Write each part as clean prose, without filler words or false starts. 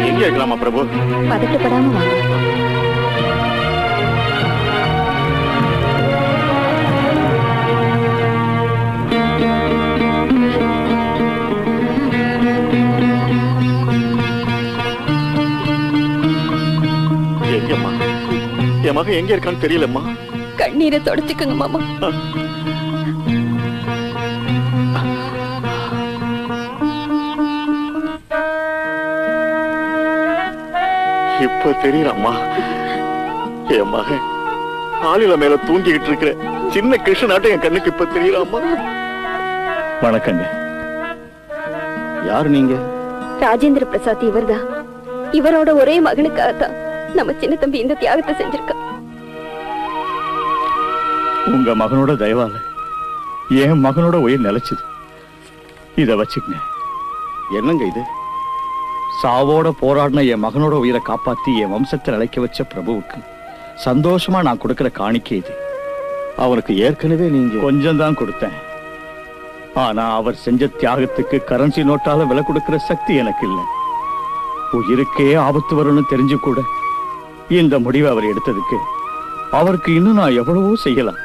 எங்க இருக்கலாமா பிரபு? பதட்டப்படாம வாங்க. எங்கம்மா? என் மகன் எங்க இருக்கான்னு தெரியலம்மா. கண்ணீரை தொடச்சுக்குங்க மாமா. இப்ப தெரியலம்மா. என் மகன் ஆளில மேல தூங்கிக்கிட்டு இருக்கிற சின்ன கிருஷ்ணனாட்டம் என் கண்ணுக்கு இப்ப தெரியலாமா? வணக்கங்க. யாரு நீங்க? ராஜேந்திர பிரசாத் இவர்தான். இவரோட ஒரே மகனுக்காகத்தான் நம்ம சின்ன தம்பி இந்த தியாகத்தை செஞ்சிருக்கா. உங்க மகனோட தயவால என் மகனோட உயிர் நிலைச்சது. இத வச்சுக்கங்க. என்னங்க இது? சாவோட போராடின என் மகனோட உயிரை காப்பாத்தி என் வம்சத்தை நிலைக்க வச்ச பிரபுவுக்கு சந்தோஷமா நான் கொடுக்கிற காணிக்கை இது. அவனுக்கு ஏற்கனவே நீங்க கொஞ்சம் தான் கொடுத்தேன். ஆனா அவர் செஞ்ச தியாகத்துக்கு கரன்சி நோட்டால விலை கொடுக்கிற சக்தி எனக்கு இல்லை. உயிருக்கே ஆபத்து வரும்னு தெரிஞ்சு கூட இந்த முடிவை அவர் எடுத்ததுக்கு அவருக்கு இன்னும் நான் எவ்வளவோ செய்யலாம்.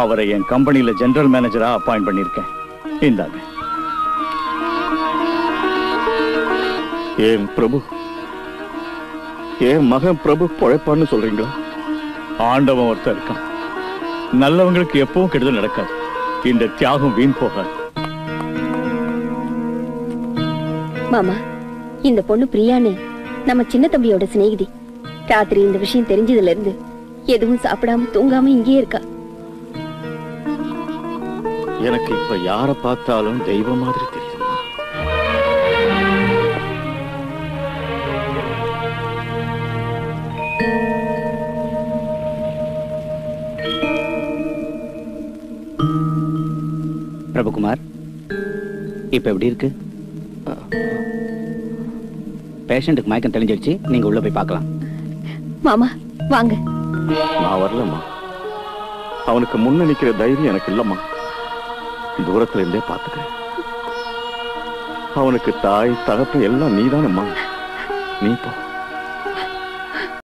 அவரை என் கம்பெனியில ஜெனரல் மேனேஜரா அப்பாயிண்ட் பண்ணிருக்கேன். இந்தாங்க. ஏன் பிரபு, ஏன் மகன் பிரபு பொழைப்பான்னு சொல்றீங்களா? ஆண்டவன் ஒருத்தர் இருக்கான். நல்லவங்களுக்கு எப்பவும் கெடுதல் நடக்காது. இந்த தியாகம் வீண் போகாது. மாமா, இந்த பொண்ணு பிரியான்னு நம்ம சின்ன தம்பியோட சிநேகிதி. ராத்திரி இந்த விஷயம் தெரிஞ்சதுல இருந்து எதுவும் சாப்பிடாம தூங்காம இங்கே இருக்கா. எனக்கு இப்ப யார பார்த்தாலும் தெய்வம் மாதிரி தெரியுதுமா. பிரபுகுமார், இப்ப எப்படி இருக்கு? பேஷண்ட்டுக்கு மயக்கம் தெளிஞ்சிடுச்சு. நீங்க உள்ள போய் பார்க்கலாம். மாமா வாங்க. நான் வரலம்மா. அவனுக்கு முன்ன நிக்கிற தைரியம் எனக்கு இல்லம்மா. தூரத்துல இருந்தே பாத்துக்கிறேன். அவனுக்கு தாய் தகப்ப எல்லாம் நீதானம்மா. நீ போ.